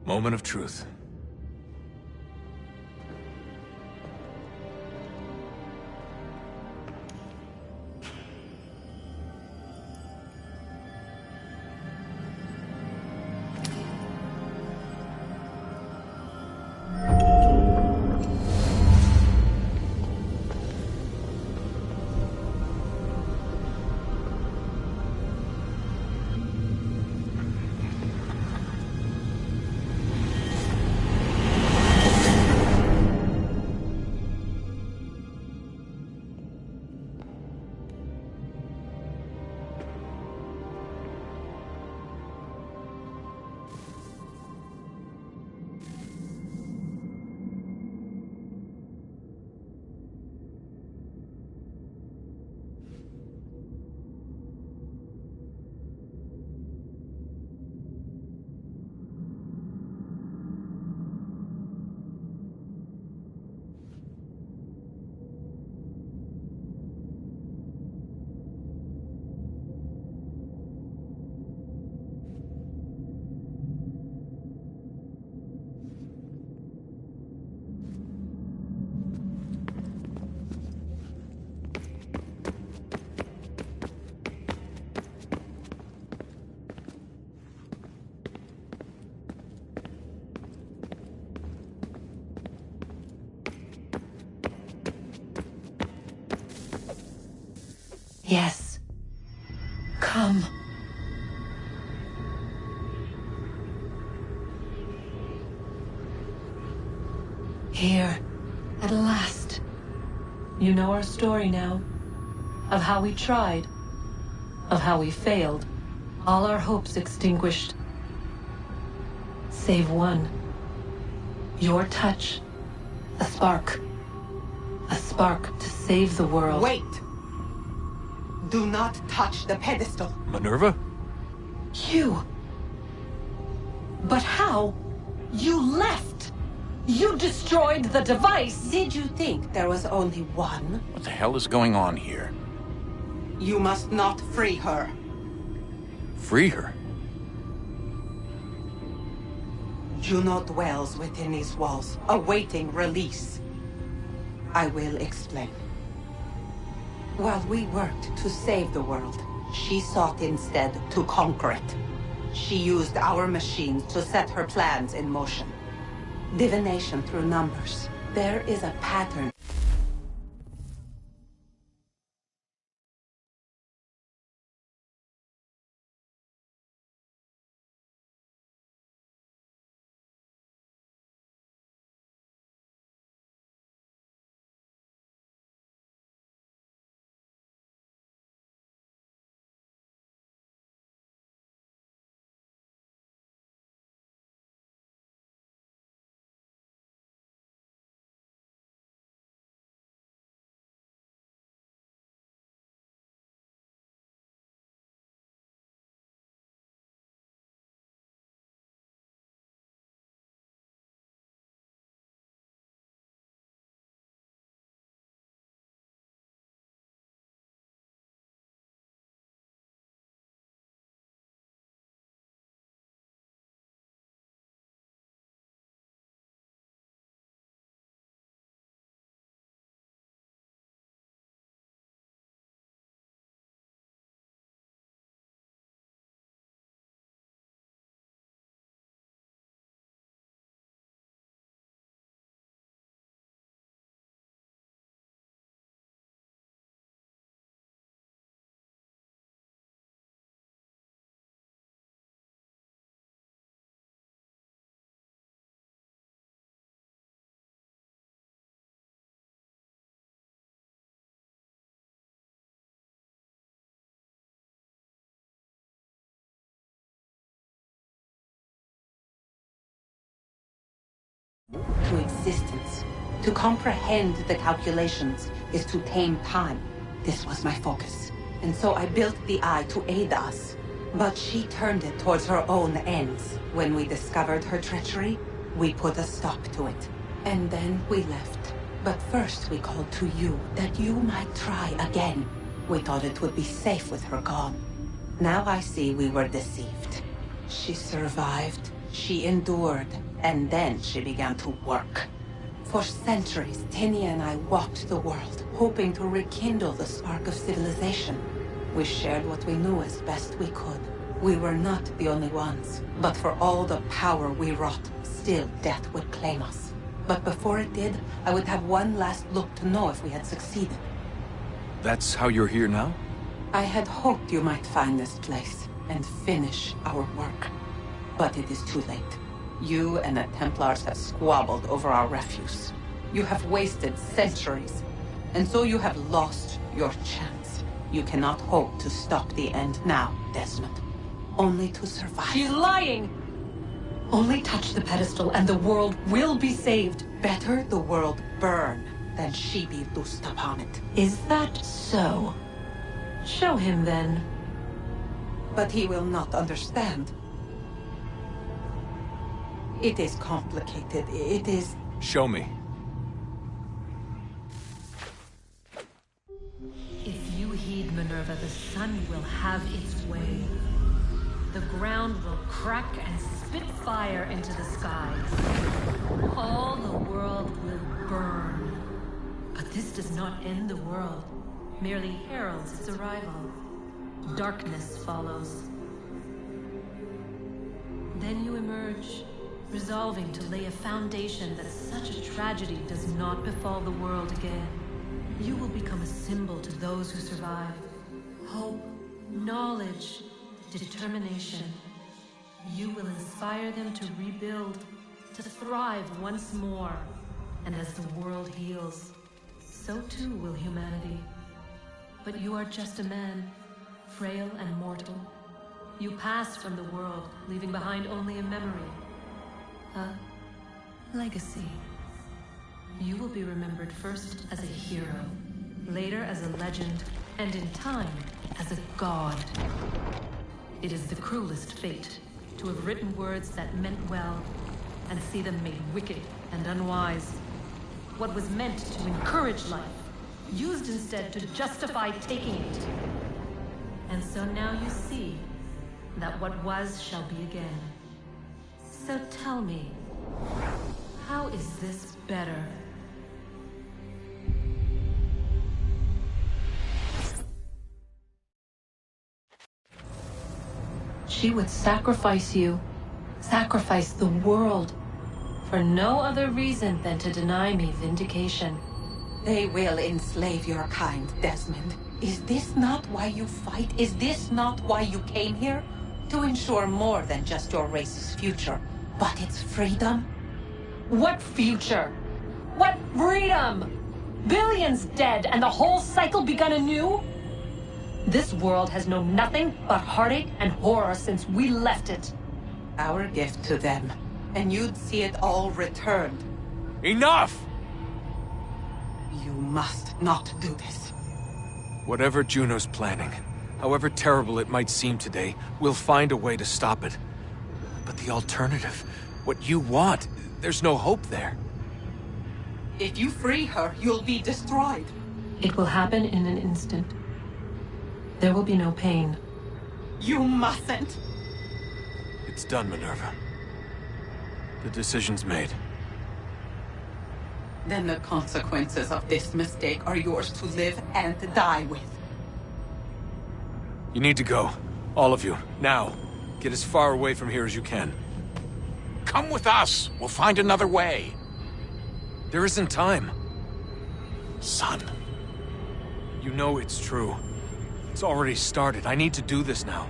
Moment of truth. Yes. Come. Here, at last. You know our story now. Of how we tried. Of how we failed. All our hopes extinguished. Save one. Your touch. A spark. A spark to save the world. Wait! Do not touch the pedestal. Minerva? You. But how? You left! You destroyed the device! Did you think there was only one? What the hell is going on here? You must not free her. Free her? Juno dwells within these walls, awaiting release. I will explain. While we worked to save the world, she sought instead to conquer it. She used our machines to set her plans in motion. Divination through numbers. There is a pattern. To existence. To comprehend the calculations is to tame time. This was my focus. And so I built the eye to aid us. But she turned it towards her own ends. When we discovered her treachery, we put a stop to it. And then we left. But first we called to you, that you might try again. We thought it would be safe with her gone. Now I see we were deceived. She survived. She endured. And then she began to work. For centuries, Tinia and I walked the world, hoping to rekindle the spark of civilization. We shared what we knew as best we could. We were not the only ones, but for all the power we wrought, still death would claim us. But before it did, I would have one last look to know if we had succeeded. That's how you're here now? I had hoped you might find this place and finish our work. But it is too late. You and the Templars have squabbled over our refuse. You have wasted centuries, and so you have lost your chance. You cannot hope to stop the end now, Desmond. Only to survive. She's lying! Only touch the pedestal and the world will be saved. Better the world burn than she be loosed upon it. Is that so? Show him then. But he will not understand. It is complicated. It is... Show me. If you heed Minerva, the sun will have its way. The ground will crack and spit fire into the skies. All the world will burn. But this does not end the world, merely heralds its arrival. Darkness follows. Then you emerge, resolving to lay a foundation that such a tragedy does not befall the world again. You will become a symbol to those who survive, hope, knowledge, determination. You will inspire them to rebuild, to thrive once more. And as the world heals, so too will humanity. But you are just a man, frail and mortal. You pass from the world, leaving behind only a memory. A legacy. You will be remembered first as a hero, later as a legend, and in time, as a god. It is the cruelest fate to have written words that meant well, and see them made wicked and unwise. What was meant to encourage life, used instead to justify taking it. And so now you see that what was shall be again. So tell me, how is this better? She would sacrifice you, sacrifice the world, for no other reason than to deny me vindication. They will enslave your kind, Desmond. Is this not why you fight? Is this not why you came here? To ensure more than just your race's future, but its freedom? What future? What freedom? Billions dead and the whole cycle begun anew? This world has known nothing but heartache and horror since we left it. Our gift to them, and you'd see it all returned. Enough! You must not do this. Whatever Juno's planning, however terrible it might seem today, we'll find a way to stop it. But the alternative, what you want, there's no hope there. If you free her, you'll be destroyed. It will happen in an instant. There will be no pain. You mustn't. It's done, Minerva. The decision's made. Then the consequences of this mistake are yours to live and die with. You need to go. All of you. Now. Get as far away from here as you can. Come with us. We'll find another way. There isn't time. Son. You know it's true. It's already started. I need to do this now.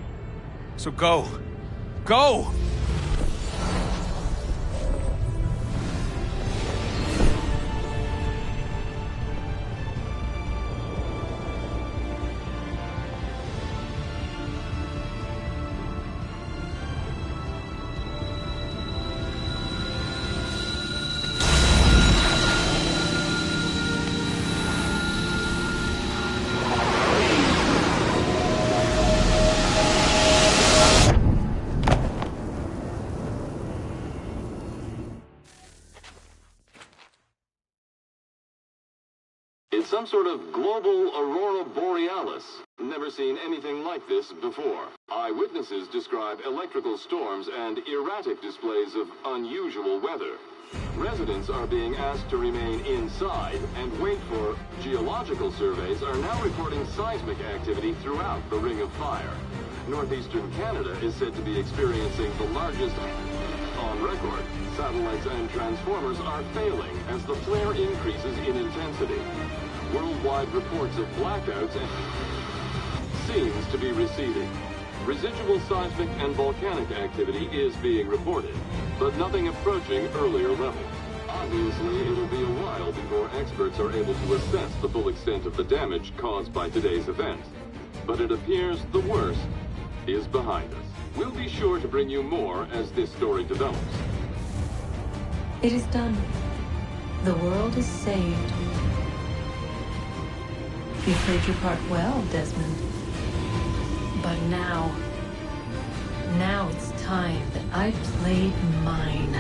So go. Go! It's some sort of global aurora borealis. Never seen anything like this before. Eyewitnesses describe electrical storms and erratic displays of unusual weather. Residents are being asked to remain inside and wait for geological surveys are now reporting seismic activity throughout the Ring of Fire. Northeastern Canada is said to be experiencing the largest on record. Satellites and transformers are failing as the flare increases in intensity. Worldwide reports of blackouts seems to be receding. Residual seismic and volcanic activity is being reported, but nothing approaching earlier levels. Obviously, it'll be a while before experts are able to assess the full extent of the damage caused by today's event. But it appears the worst is behind us. We'll be sure to bring you more as this story develops. It is done. The world is saved. You played your part well, Desmond. But now it's time that I played mine.